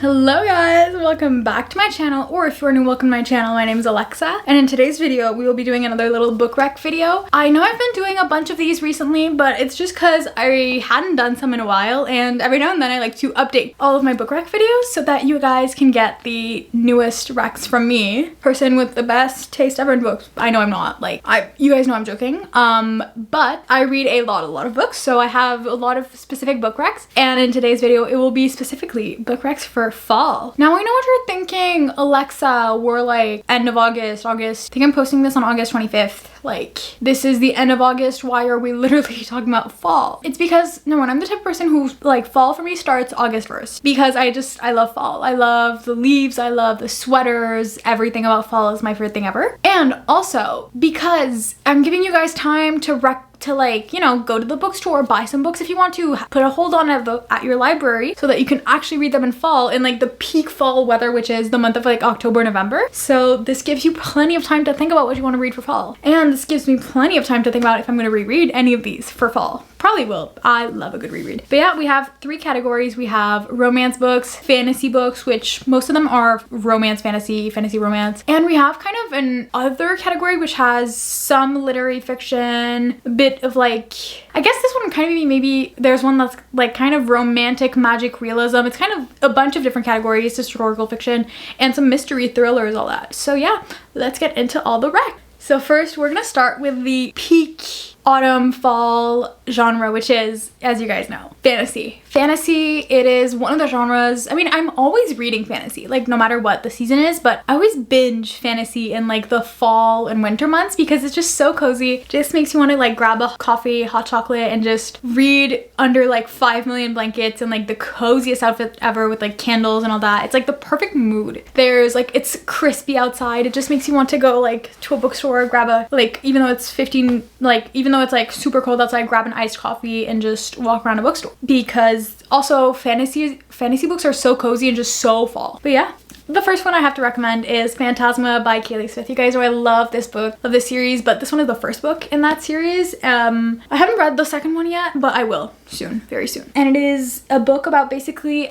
Hello guys, welcome back to my channel, or if you're new, welcome to my channel. My name is Alexa, and in today's video we will be doing another little book rec video. I know I've been doing a bunch of these recently, but it's just because I hadn't done some in a while, and every now and then I like to update all of my book rec videos so that you guys can get the newest recs from me, person with the best taste ever in books. I know I'm not, you guys know I'm joking, but I read a lot of books, so I have a lot of specific book recs, and in today's video it will be specifically book recs for fall. Now I know what you're thinking, Alexa, we're like end of August. I think I'm posting this on August 25th. Like, this is the end of August, why are we literally talking about fall? It's because, no, I'm the type of person who, like, fall for me starts August 1st. Because I love fall. I love the leaves, I love the sweaters, everything about fall is my favorite thing ever. And also, because I'm giving you guys time to go to the bookstore, buy some books if you want to, put a hold on at your library so that you can actually read them in fall, in like the peak fall weather, which is the month of like October, November. So this gives you plenty of time to think about what you want to read for fall. And this gives me plenty of time to think about if I'm going to reread any of these for fall. Probably will. I love a good reread. But yeah, we have three categories. We have romance books, fantasy books, which most of them are romance, fantasy romance. And we have kind of an other category which has some literary fiction, a bit of like, I guess this one kind of maybe there's one that's like kind of romantic magic realism. It's kind of a bunch of different categories, historical fiction, and some mystery thrillers, all that. So yeah, let's get into all the rec. So first we're gonna start with the peak autumn fall genre, which is, as you guys know, fantasy. Fantasy, it is one of the genres, I mean, I'm always reading fantasy, like no matter what the season is, but I always binge fantasy in like the fall and winter months because it's just so cozy. It just makes you want to like grab a coffee, hot chocolate, and just read under like 5 million blankets and like the coziest outfit ever with like candles and all that. It's like the perfect mood. There's like, it's crispy outside. It just makes you want to go like to a bookstore, grab a, like, even though it's like super cold outside, grab an iced coffee and just walk around a bookstore. Because also fantasy books are so cozy and just so fall. But yeah, the first one I have to recommend is Phantasma by Kaylee Smith. You guys know I love this book, love this series, but this one is the first book in that series. I haven't read the second one yet, but I will soon, very soon. And it is a book about basically,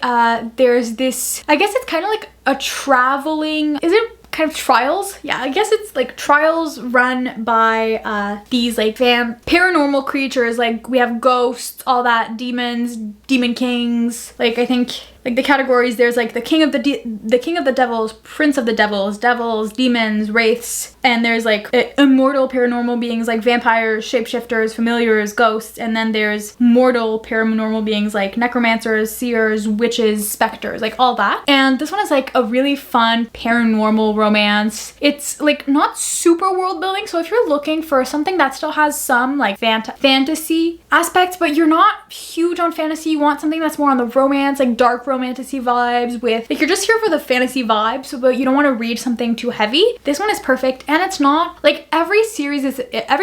there's this, I guess it's kind of like a traveling, is it kind of trials? Yeah, I guess it's like trials run by these like paranormal creatures. Like we have ghosts, all that, demons, demon kings. Like I think like the categories, there's like the king of the devils, prince of the devils, demons, wraiths, and there's like immortal paranormal beings like vampires, shapeshifters, familiars, ghosts, and then there's mortal paranormal beings like necromancers, seers, witches, specters, like all that. And this one is like a really fun paranormal romance. It's like not super world building, so if you're looking for something that still has some like fantasy aspects, but you're not huge on fantasy, you want something that's more on the romance, like dark romantasy vibes, with like you're just here for the fantasy vibes, but you don't want to read something too heavy. This one is perfect, and it's not like every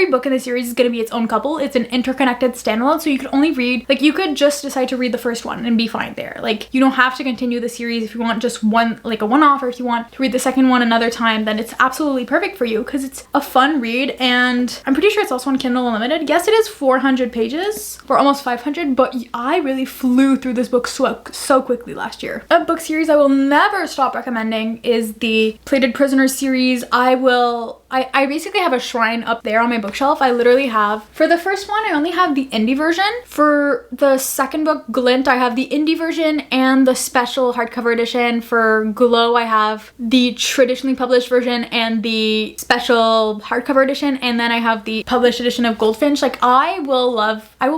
book in the series is going to be its own couple. It's an interconnected standalone, so you could only read, like you could just decide to read the first one and be fine there. Like you don't have to continue the series if you want just one, like a one-off, or if you want to read the second one another time, then it's absolutely perfect for you because it's a fun read. And I'm pretty sure it's also on Kindle Unlimited. Yes, it is 400 pages or almost 500, but I really flew through this book so quickly last year. A book series I will never stop recommending is the Plated Prisoners series. I basically have a shrine up there on my bookshelf. I literally have, for the first one, I only have the indie version. For the second book, Glint, I have the indie version and the special hardcover edition. For Glow, I have the traditionally published version and the special hardcover edition, and then I have the published edition of Goldfinch. Like I will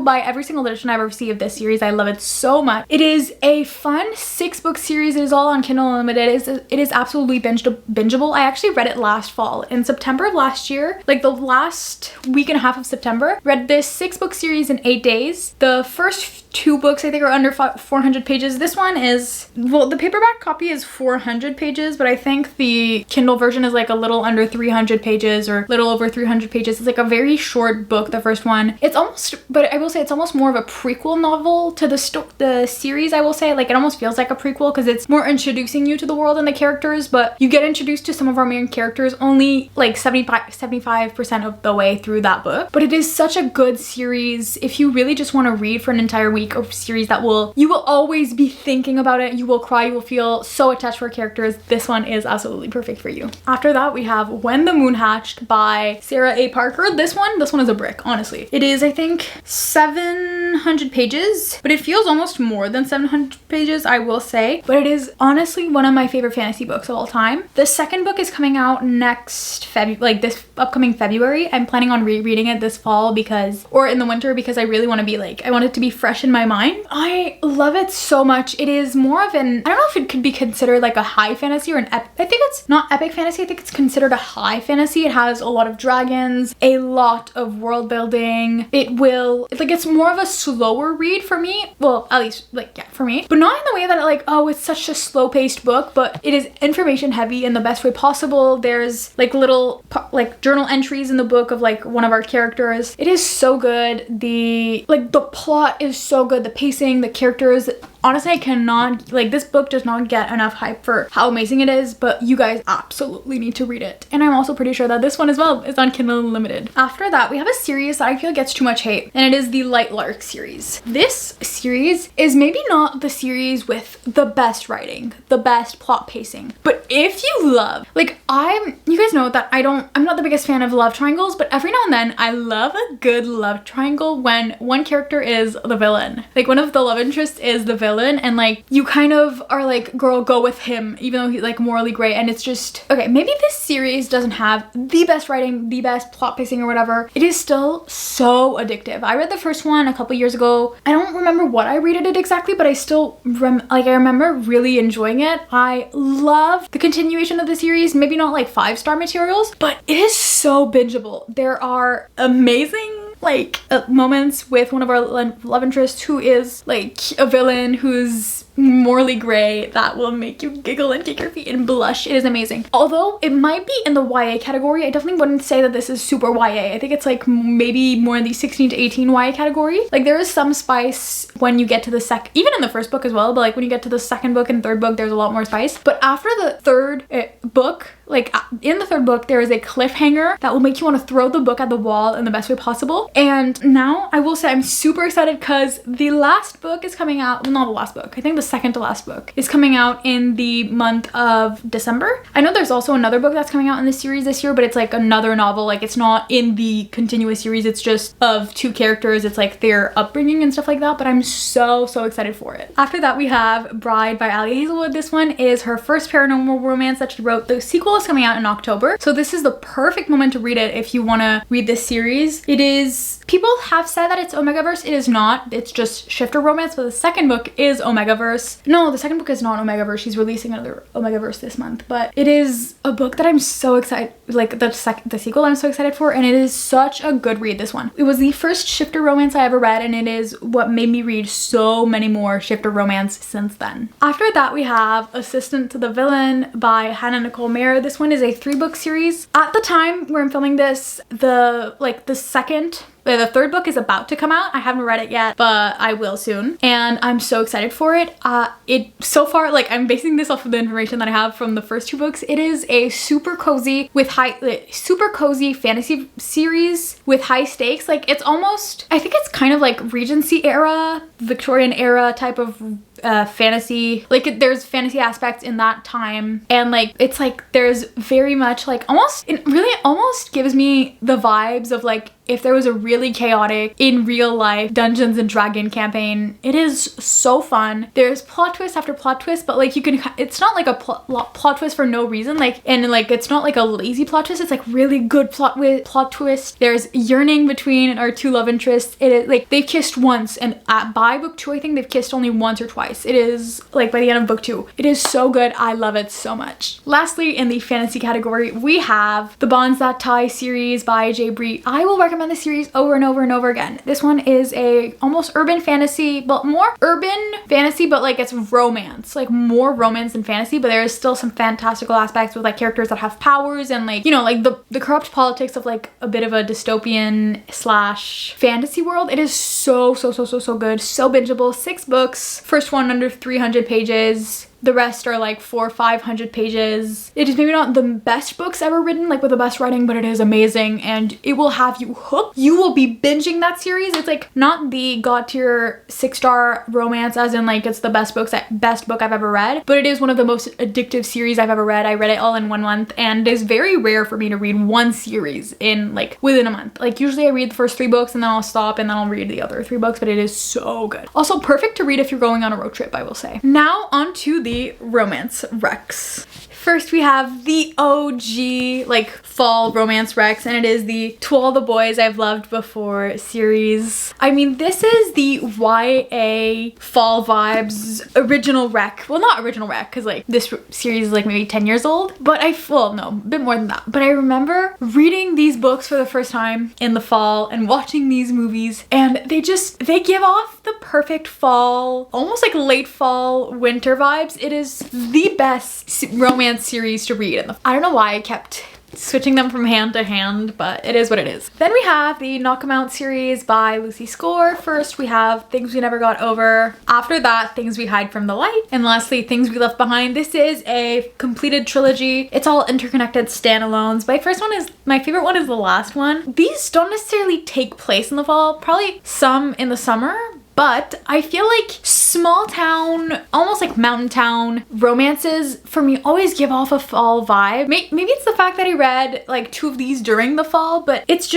buy every single edition I ever see of this series. I love it so much. It is a fun 6-book series. It is all on Kindle Unlimited. It is absolutely bingeable. I actually read it last fall in September of last year, like the last week and a half of September. Read this 6-book series in 8 days. The first 2 books I think are under 400 pages. This one is, well, the paperback copy is 400 pages, but I think the Kindle version is like a little under 300 pages or little over 300 pages. It's like a very short book, the first one. It's almost, but I will say it's almost more of a prequel novel to the series, I will say. Like almost feels like a prequel because it's more introducing you to the world and the characters, but you get introduced to some of our main characters only like 75% of the way through that book. But it is such a good series if you really just want to read for an entire week, of series that you will always be thinking about it. You will cry, you will feel so attached for characters. This one is absolutely perfect for you. After that, we have When the Moon Hatched by Sarah A. Parker. This one is a brick, honestly. It is, I think, 700 pages, but it feels almost more than 700 pages, I will say. But it is honestly one of my favorite fantasy books of all time. The second book is coming out next February, like this upcoming February. I'm planning on rereading it this fall or in the winter, because I really want to be like, I want it to be fresh in my mind. I love it so much. It is more of an, I don't know if it could be considered like a high fantasy or an epic. I think it's not epic fantasy. I think it's considered a high fantasy. It has a lot of dragons, a lot of world building. It's more of a slower read for me. Well, at least for me, but not in the way that it's such a slow paced book, but it is information heavy in the best way possible. There's little journal entries in the book of one of our characters. It is so good. The plot is so good. The pacing, the characters. Honestly, I cannot, this book does not get enough hype for how amazing it is, but you guys absolutely need to read it. And I'm also pretty sure that this one as well is on Kindle Unlimited. After that, we have a series that I feel gets too much hate, and it is the Light Lark series. This series is maybe not the series with the best writing, the best plot pacing, but if you love, you guys know that I'm not the biggest fan of love triangles, but every now and then I love a good love triangle when one character is the villain. One of the love interests is the villain, and you kind of are girl, go with him, even though he's morally great. And it's just, okay, maybe this series doesn't have the best writing, the best plot pacing or whatever. It is still so addictive. I read the first one a couple years ago. I don't remember what I rated it exactly, but I still I remember really enjoying it. I love the continuation of the series. Maybe not 5-star materials, but it is so bingeable. There are amazing moments with one of our love interests who is a villain who's morally gray that will make you giggle and kick your feet and blush. It is amazing. Although it might be in the YA category, I definitely wouldn't say that this is super YA. I think it's maybe more in the 16 to 18 YA category. There is some spice when you get to the even in the first book as well, but when you get to the second book and third book, there's a lot more spice. But after the third book, in the third book, there is a cliffhanger that will make you want to throw the book at the wall in the best way possible. And now I will say I'm super excited because the last book is coming out. Well, not the last book. I think the second to last book is coming out in the month of December. I know there's also another book that's coming out in this series this year, but it's another novel. It's not in the continuous series. It's just of two characters. It's their upbringing and stuff like that, but I'm so excited for it. After that, we have Bride by Ali Hazelwood. This one is her first paranormal romance that she wrote. The sequel is coming out in October, so this is the perfect moment to read it if you want to read this series. It is, people have said that it's Omegaverse. It is not. It's just shifter romance, but the second book is Omegaverse. No, the second book is not Omegaverse. She's releasing another Omegaverse this month, but it is a book that I'm so excited, the sequel I'm so excited for, and it is such a good read, this one. It was the first shifter romance I ever read, and it is what made me read so many more shifter romance since then. After that, we have Assistant to the Villain by Hannah Nicole Mayer. This one is a 3-book series. At the time where I'm filming this, the third book is about to come out. I haven't read it yet, but I will soon. And I'm so excited for it. So far, I'm basing this off of the information that I have from the first 2 books. It is a super cozy fantasy series with high stakes. It's almost, I think it's kind of Regency era, Victorian era type of fantasy. There's fantasy aspects in that time, and it's there's very much it really almost gives me the vibes of if there was a really chaotic in real life Dungeons and Dragon campaign. It is so fun. There's plot twist after plot twist, but it's not a plot twist for no reason, it's not a lazy plot twist. It's really good plot twist. There's yearning between our 2 love interests. It is they've kissed once, and by book 2 I think they've kissed only once or twice. It is by the end of book 2. It is so good. I love it so much. Lastly, in the fantasy category, we have the Bonds That Tie series by Jay Bree. I will recommend this series over and over and over again. This one is a almost urban fantasy, but more urban fantasy, but it's romance, more romance than fantasy, but there is still some fantastical aspects with characters that have powers and the corrupt politics of a bit of a dystopian / fantasy world. It is so good, so bingeable. 6 books. First one one under 300 pages. The rest are like 400 or 500 pages. It is maybe not the best books ever written, like with the best writing, but it is amazing and it will have you hooked. You will be binging that series. It's like not the god tier 6-star romance as in like it's the best book I've ever read, but it is one of the most addictive series I've ever read. I read it all in 1 month, and it is very rare for me to read one series in like within a month. Like usually I read the first 3 books and then I'll stop and then I'll read the other 3 books, but it is so good. Also perfect to read if you're going on a road trip, I will say. Now on to the romance recs. First we have the OG like fall romance recs, and it is the To All the Boys I've Loved Before series. I mean, this is the YA fall vibes original rec. Well, not original rec because like this series is like maybe 10 years old, but well, no, a bit more than that. But I remember reading these books for the first time in the fall and watching these movies, and they give off the perfect fall, almost like late fall winter vibes. It is the best romance series to read. I don't know why I kept switching them from hand to hand, but it is what it is. Then we have the Knock 'Em Out series by Lucy Score. First we have Things We Never Got Over. After that, Things We Hide from the Light. And lastly, Things We Left Behind. This is a completed trilogy. It's all interconnected standalones. My favorite one is the last one. These don't necessarily take place in the fall, probably some in the summer, but I feel like small town, almost like mountain town romances for me always give off a fall vibe. Maybe it's the fact that I read like 2 of these during the fall, but it's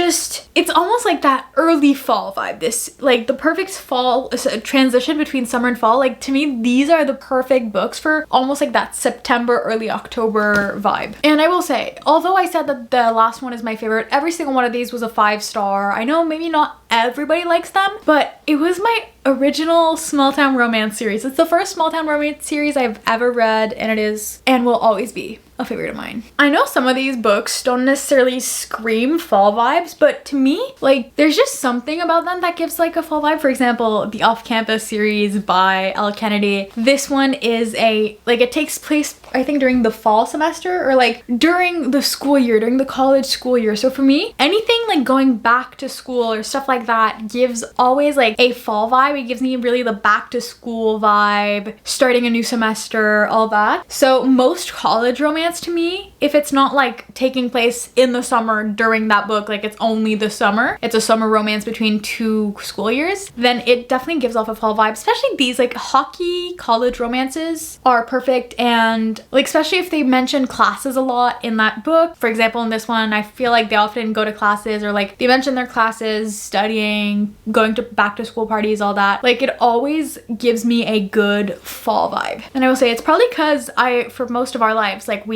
almost like that early fall vibe. This like the perfect fall transition between summer and fall. Like to me, these are the perfect books for almost like that September, early October vibe. And I will say, although I said that the last one is my favorite, every single one of these was a 5-star. I know maybe not everybody likes them, but it was my original small town romance series. It's the first small town romance series I've ever read, and it is and will always be a favorite of mine. I know some of these books don't necessarily scream fall vibes, but to me, like there's just something about them that gives like a fall vibe. For example, the Off Campus series by Elle Kennedy. This one is it takes place I think during the fall semester or like during the school year, during the college school year. So for me, anything like going back to school or stuff like that gives always like a fall vibe. It gives me really the back to school vibe, starting a new semester, all that. So most college romance to me, if it's not like taking place in the summer during that book, like it's only the summer, it's a summer romance between 2 school years, then it definitely gives off a fall vibe. Especially these like hockey college romances are perfect, and like especially if they mention classes a lot in that book. For example, in this one, I feel like they often go to classes or like they mention their classes, studying, going to back to school parties, all that. Like it always gives me a good fall vibe. And I will say it's probably because for most of our lives, like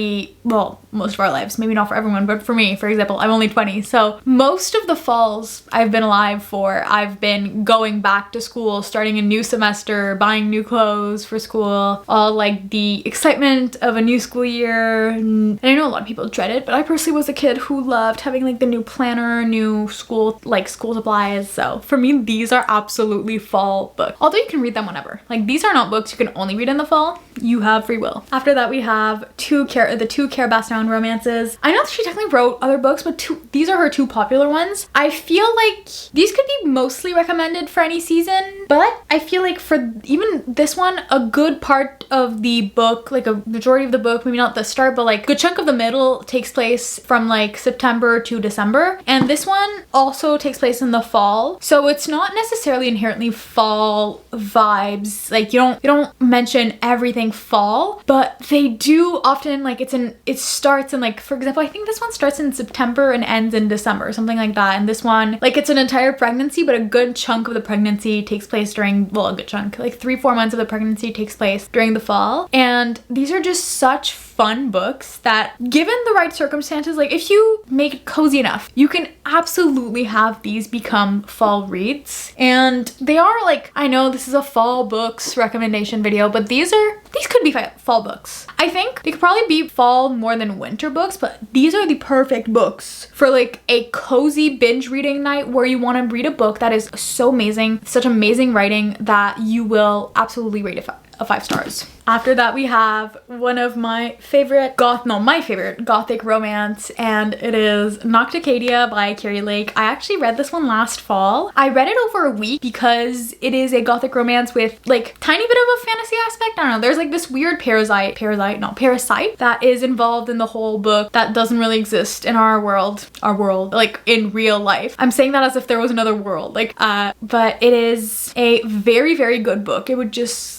most of our lives, maybe not for everyone, but for me, for example, I'm only 20. So most of the falls I've been alive for, I've been going back to school, starting a new semester, buying new clothes for school, all like the excitement of a new school year. And I know a lot of people dread it, but I personally was a kid who loved having like the new planner, new school supplies. So for me, these are absolutely fall books. Although you can read them whenever. Like these are not books you can only read in the fall. You have free will. After that, we have the 2 Cara Bastian romances. I know she technically wrote other books, but these are her 2 popular ones. I feel like these could be mostly recommended for any season, but I feel like for even this one, a good part of the book, like a majority of the book, maybe not the start, but like a good chunk of the middle takes place from like September to December. And this one also takes place in the fall. So it's not necessarily inherently fall vibes. Like you don't mention everything fall, but they do often, like it starts in like, for example, I think this one starts in September and ends in December, something like that. And this one, like it's an entire pregnancy, but a good chunk of the pregnancy takes place during, well, a good chunk, like 3-4 months of the pregnancy takes place during the fall. And these are just such fun books that, given the right circumstances, like if you make it cozy enough, you can absolutely have these become fall reads. And they are like, I know this is a fall books recommendation video, but these could be fall books. I think they could probably be fall more than winter books, but these are the perfect books for like a cozy binge reading night where you want to read a book that is so amazing, such amazing writing that you will absolutely rate it 5 stars. After that, we have one of my favorite gothic romance, and it is Nocticadia by Carrie Lake. I actually read this one last fall. I read it over a week because it is a gothic romance with like tiny bit of a fantasy aspect. I don't know, there's like this weird parasite that is involved in the whole book that doesn't really exist in our world, like in real life. I'm saying that as if there was another world, like but it is a very, very good book.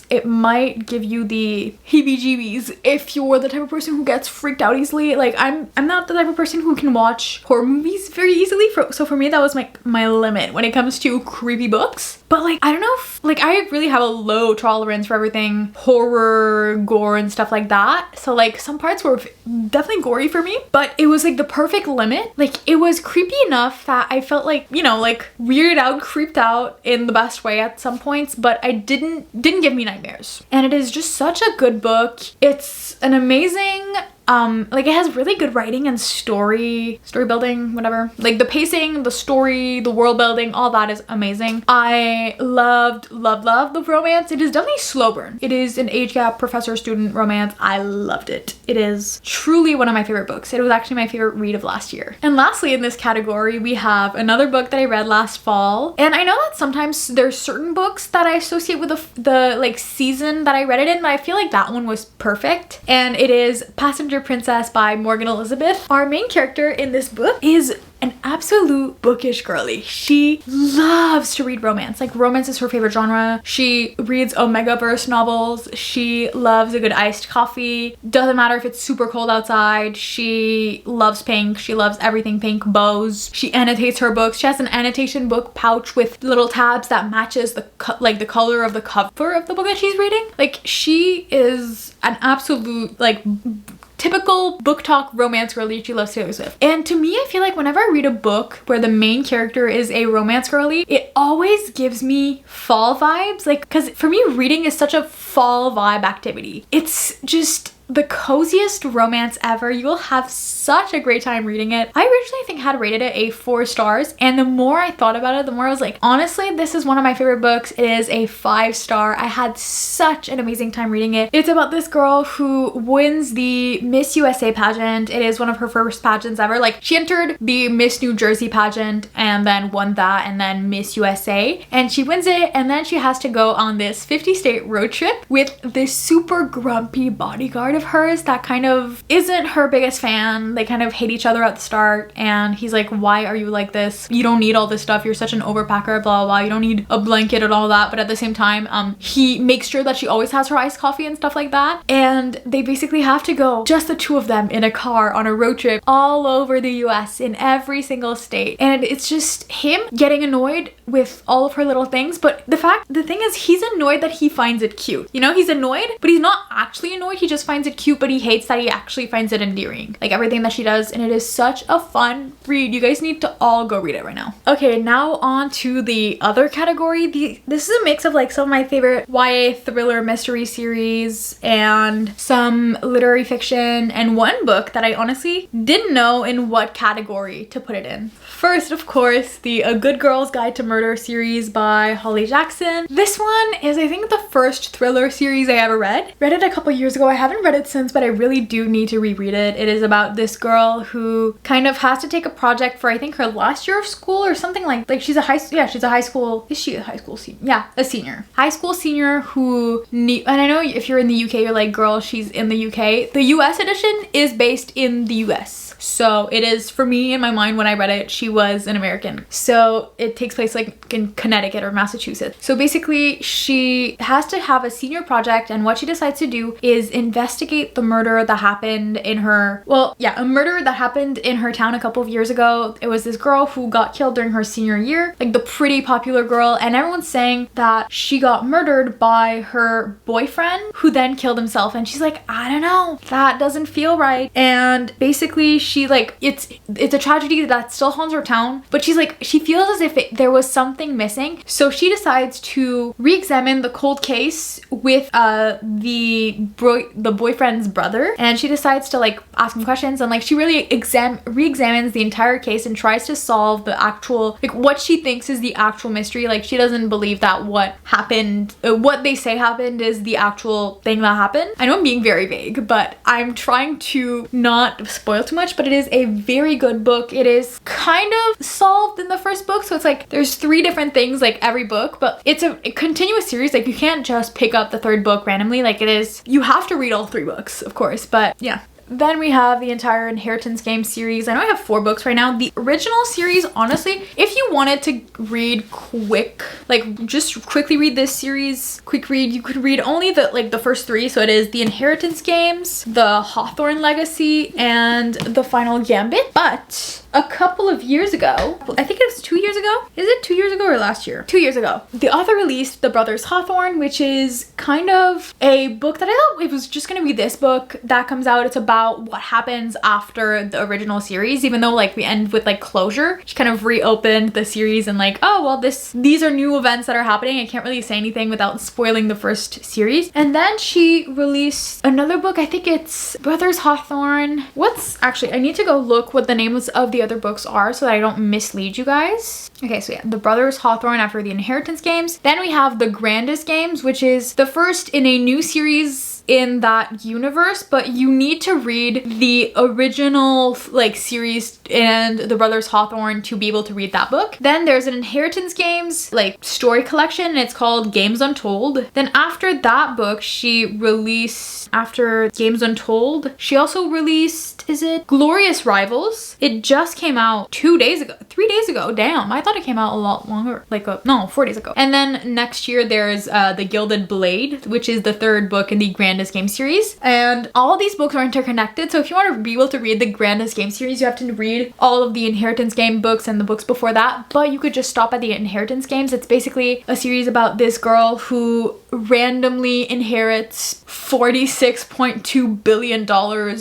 It might give you the heebie-jeebies if you're the type of person who gets freaked out easily. Like I'm not the type of person who can watch horror movies very easily, so for me that was my limit when it comes to creepy books. But like I don't know if, like I really have a low tolerance for everything horror, gore and stuff like that, so like some parts were definitely gory for me, but it was like the perfect limit. Like it was creepy enough that I felt like, you know, like weirded out, creeped out in the best way at some points, but I didn't give me nightmares. And it is just such a good book. It's an amazing like it has really good writing and story building, whatever. Like the pacing, the story, the world building, all that is amazing. I loved the romance. It is definitely slow burn. It is an age gap professor student romance. I loved it. It is truly one of my favorite books. It was actually my favorite read of last year. And lastly in this category, we have another book that I read last fall. And I know that sometimes there's certain books that I associate with the like season that I read it in, but I feel like that one was perfect. And it is Passenger Princess by Morgan Elizabeth. Our main character in this book is an absolute bookish girly. She loves to read romance. Like romance is her favorite genre. She reads Omega-verse novels. She loves a good iced coffee. Doesn't matter if it's super cold outside. She loves pink. She loves everything pink. Bows. She annotates her books. She has an annotation book pouch with little tabs that matches the color of the cover of the book that she's reading. Like she is an absolute like typical book talk romance girly. She loves Taylor Swift. And to me, I feel like whenever I read a book where the main character is a romance girly, it always gives me fall vibes. Like, because for me, reading is such a fall vibe activity. It's just the coziest romance ever. You will have such a great time reading it. I originally had rated it a 4 stars, and the more I thought about it, the more I was like, honestly, this is one of my favorite books. It is a 5 star. I had such an amazing time reading it. It's about this girl who wins the Miss USA pageant. It is one of her first pageants ever. Like she entered the Miss New Jersey pageant and then won that, and then Miss USA, and she wins it, and then she has to go on this 50-state road trip with this super grumpy bodyguard of hers that kind of isn't her biggest fan. They kind of hate each other at the start, and he's like, why are you like this? You don't need all this stuff. You're such an overpacker, blah blah blah. You don't need a blanket and all that. But at the same time, he makes sure that she always has her iced coffee and stuff like that. And they basically have to go, just the two of them in a car on a road trip all over the US in every single state. And it's just him getting annoyed with all of her little things. But the thing is, he's annoyed that he finds it cute. You know, he's annoyed, but he's not actually annoyed. He just finds it cute, but he hates that he actually finds it endearing. Like everything that she does, and it is such a fun read. You guys need to all go read it right now. Okay, now on to the other category. This is a mix of like some of my favorite YA thriller mystery series and some literary fiction, and one book that I honestly didn't know in what category to put it in. First, of course, the A Good Girl's Guide to Murder series by Holly Jackson. This one is, I think, the first thriller series I ever read. Read it a couple years ago. I haven't read it since, but I really do need to reread it. It is about this girl who kind of has to take a project for, I think, her last year of school or something like she's a high school, is she a high school senior? Yeah, a senior. High school senior who and I know if you're in the UK, you're like, girl, she's in the UK. The US edition is based in the US. So it is, for me, in my mind, when I read it, she was an American. So it takes place like in Connecticut or Massachusetts. So basically she has to have a senior project, and what she decides to do is investigate the murder that happened in her, a murder that happened in her town a couple of years ago. It was this girl who got killed during her senior year, like the pretty popular girl, and everyone's saying that she got murdered by her boyfriend who then killed himself. And she's like, I don't know, that doesn't feel right. And basically she like, it's a tragedy that still haunts her town, but she's like, she feels as if there was something missing. So she decides to re-examine the cold case with the boyfriend boyfriend's brother, and she decides to like ask him questions, and like she really re-examines the entire case and tries to solve the actual, like what she thinks is the actual mystery. Like she doesn't believe that what happened, what they say happened is the actual thing that happened. I know I'm being very vague, but I'm trying to not spoil too much, but it is a very good book. It is kind of solved in the first book, so it's like there's 3 different things like every book, but it's a continuous series. Like you can't just pick up the 3rd book randomly. Like it is, you have to read all 3 books, of course, but yeah. Then we have the entire Inheritance Game series. I know I have 4 books right now. The original series, honestly, if you wanted to read quick, like just quickly read this series, quick read, you could read only the first 3. So it is the Inheritance Games, the Hawthorne Legacy, and the Final Gambit. But a couple of years ago, I think it was 2 years ago. Is it 2 years ago or last year? 2 years ago. The author released The Brothers Hawthorne, which is kind of a book that I thought it was just gonna be this book that comes out. It's about what happens after the original series, even though like we end with like closure. She kind of reopened the series and like, oh well, these are new events that are happening. I can't really say anything without spoiling the first series. And then she released another book. I think it's Brothers Hawthorne. Actually, I need to go look what the names of the other books are so that I don't mislead you guys. Okay, so yeah, The Brothers Hawthorne after the Inheritance Games. Then we have The Grandest Games, which is the first in a new series in that universe, but you need to read the original like series and The Brothers Hawthorne to be able to read that book. Then there's an Inheritance Games like story collection, and it's called Games Untold. Then after that book, she released, after Games Untold, she also released, is it Glorious Rivals? It just came out 3 days ago. Damn, I thought it came out a lot longer, no, 4 days ago. And then next year there's The Gilded Blade, which is the 3rd book in the Grandest Game series. And all these books are interconnected, so if you want to be able to read the Grandest Game series, you have to read all of the Inheritance Game books and the books before that, but you could just stop at the Inheritance Games. It's basically a series about this girl who randomly inherits $46.2 billion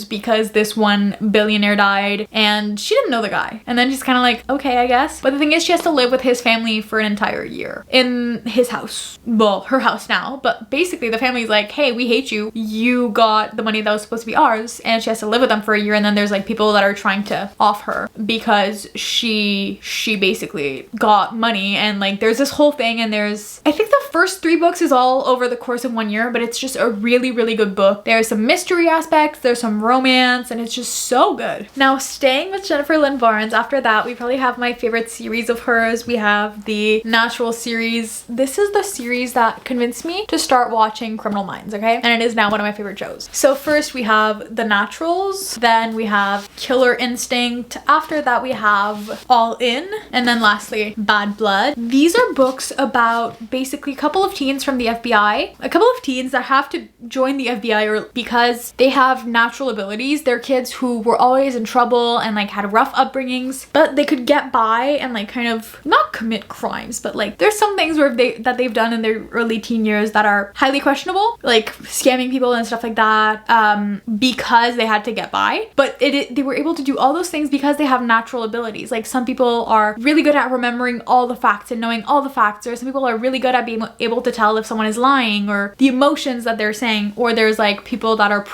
because this one billionaire died and she didn't know the guy, and then she's kind of like, okay, I guess. But the thing is, she has to live with his family for an entire year in his house, well, her house now, but basically the family's like, hey, we hate you, you got the money that was supposed to be ours, and she has to live with them for a year. And then there's like people that are trying to off her because she basically got money, and like there's this whole thing. And there's, I think the first 3 books is all over the course of 1 year, but it's just a really, really good book. There's some mystery aspects, there's some romance, and it's just so good. Now, staying with Jennifer Lynn Barnes, after that we probably have my favorite series of hers. We have the Natural series. This is the series that convinced me to start watching Criminal Minds, okay? And it is now one of my favorite shows. So first we have The Naturals, then we have Killer Instinct, after that we have All In, and then lastly Bad Blood. These are books about basically a couple of teens from the FBI, a couple of teens that have to join the FBI or because they have natural abilities. They're kids who were always in trouble and like had rough upbringings, but they could get by and like kind of not commit crimes, but like there's some things where they've done in their early teen years that are highly questionable, like scamming people and stuff like that, because they had to get by. But they were able to do all those things because they have natural abilities. Like some people are really good at remembering all the facts and knowing all the facts, or some people are really good at being able to tell if someone is lying or the emotions that they're saying. Or there's like people that are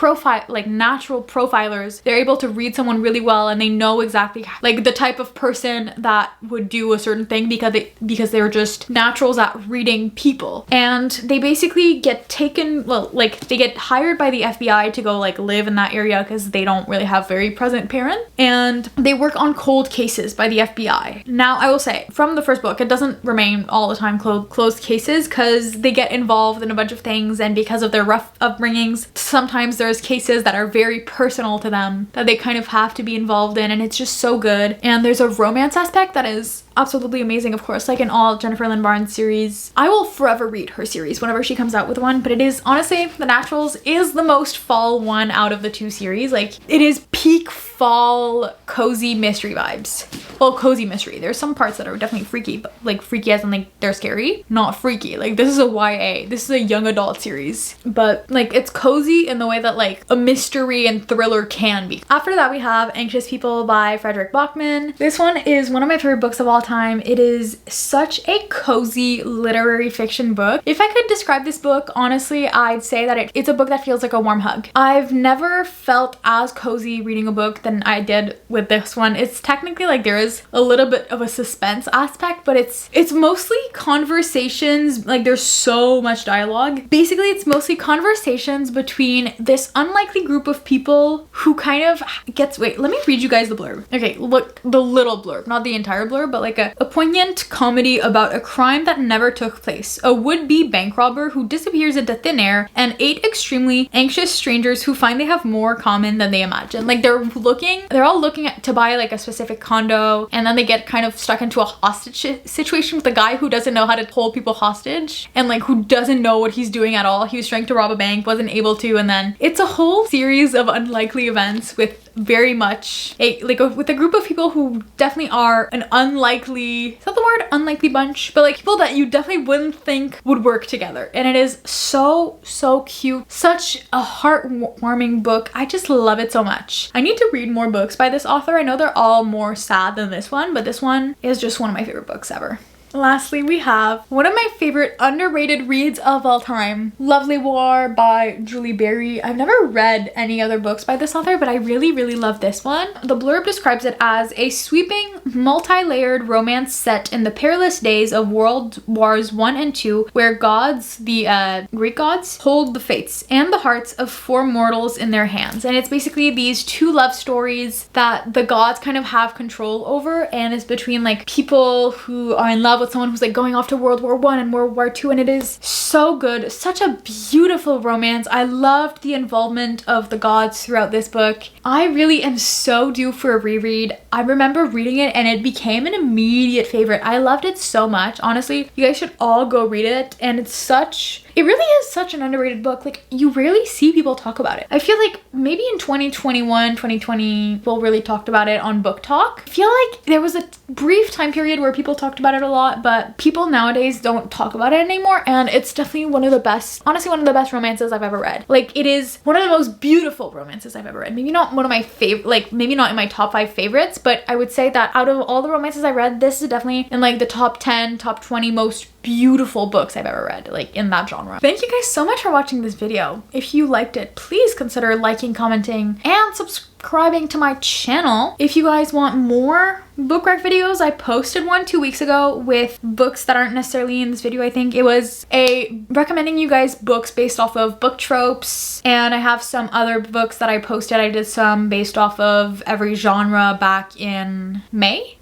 natural profilers. They're able to read someone really well and they know exactly like the type of person that would do a certain thing because they're just naturals at reading people. And they basically get taken, well, like they get hired by the FBI to go like live in that area because they don't really have very present parents, and they work on cold cases by the FBI. Now I will say from the first book, it doesn't remain all the time closed cases because they get involved in a bunch of things, and because of their rough upbringings, sometimes there's cases that are very personal to them that they kind of have to be involved in, and it's just so good. And there's a romance aspect that is absolutely amazing, of course, like in all Jennifer Lynn Barnes series. I will forever read her series whenever she comes out with one, but it is honestly, The Naturals is the most fall one out of the 2 series. Like it is peak fall cozy mystery vibes. Well, cozy mystery. There's some parts that are definitely freaky, but like freaky as in like they're scary, not freaky. Like this is a YA, this is a young adult series, but like it's cozy in the way that like a mystery and thriller can be. After that we have Anxious People by Frederick Bachman. This one is one of my favorite books of all all time. It is such a cozy literary fiction book. If I could describe this book, honestly, I'd say that it's a book that feels like a warm hug. I've never felt as cozy reading a book than I did with this one. It's technically like there is a little bit of a suspense aspect, but it's mostly conversations. Like there's so much dialogue. Basically, it's mostly conversations between this unlikely group of people who kind of wait, let me read you guys the blurb. Okay, look, the little blurb, not the entire blurb, but like a poignant comedy about a crime that never took place. A would-be bank robber who disappears into thin air and 8 extremely anxious strangers who find they have more common than they imagine. Like they're all looking to buy like a specific condo, and then they get kind of stuck into a hostage situation with a guy who doesn't know how to hold people hostage and like who doesn't know what he's doing at all. He was trying to rob a bank, wasn't able to, and then it's a whole series of unlikely events with very much with a group of people who definitely are an unlikely, is that the word, unlikely bunch, but like people that you definitely wouldn't think would work together. And it is so cute, such a heartwarming book. I just love it so much. I need to read more books by this author. I know they're all more sad than this one, but this one is just one of my favorite books ever. Lastly, we have one of my favorite underrated reads of all time, Lovely War by Julie Berry. I've never read any other books by this author, but I really love this one. The blurb describes it as a sweeping, multi-layered romance set in the perilous days of World Wars I and II, where gods, the Greek gods, hold the fates and the hearts of 4 mortals in their hands. And it's basically these 2 love stories that the gods kind of have control over, and it's between like people who are in love with someone who's like going off to World War I and World War II, and it is so good. Such a beautiful romance. I loved the involvement of the gods throughout this book. I really am so due for a reread. I remember reading it and it became an immediate favorite. I loved it so much. Honestly, you guys should all go read it, and it really is such an underrated book. Like you rarely see people talk about it. I feel like maybe in 2021, 2020, people really talked about it on Book Talk. I feel like there was a brief time period where people talked about it a lot, but people nowadays don't talk about it anymore, and it's definitely one of the best, honestly, one of the best romances I've ever read. Like it is one of the most beautiful romances I've ever read. Maybe not one of my favorite, like maybe not in my top 5 favorites, but I would say that out of all the romances I read, this is definitely in like the top 10, top 20 most beautiful books I've ever read, like in that genre. Thank you guys so much for watching this video. If you liked it, please consider liking, commenting, and subscribing to my channel. If you guys want more book rec videos, I posted one 2 weeks ago with books that aren't necessarily in this video. I think it was recommending you guys books based off of book tropes, and I have some other books that I posted. I did some based off of every genre back in May.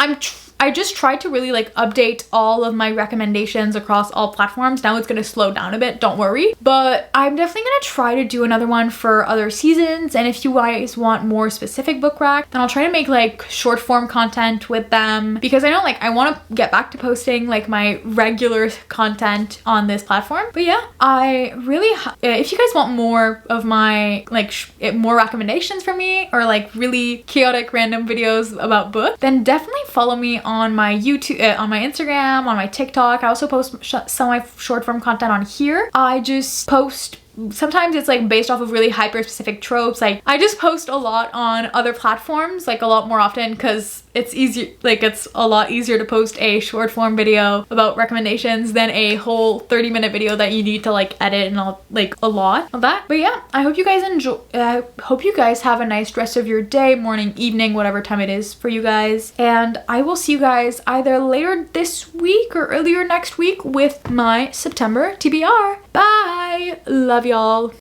I just tried to really like update all of my recommendations across all platforms. Now it's gonna slow down a bit, don't worry. But I'm definitely gonna try to do another one for other seasons. And if you guys want more specific book rec, then I'll try to make like short form content with them, because I know like I want to get back to posting like my regular content on this platform. But yeah, I really, if you guys want more of my like more recommendations from me, or like really chaotic random videos about books, then definitely follow me on my YouTube, on my Instagram, on my TikTok. I also post some of my short form content on here. I just post, sometimes it's like based off of really hyper specific tropes. Like I just post a lot on other platforms, like a lot more often, because it's easier, like it's a lot easier to post a short form video about recommendations than a whole 30-minute video that you need to like edit and all, like a lot of that. But yeah, I hope you guys enjoy, hope you guys have a nice rest of your day, morning, evening, whatever time it is for you guys. And I will see you guys either later this week or earlier next week with my September TBR. Bye! Love y'all.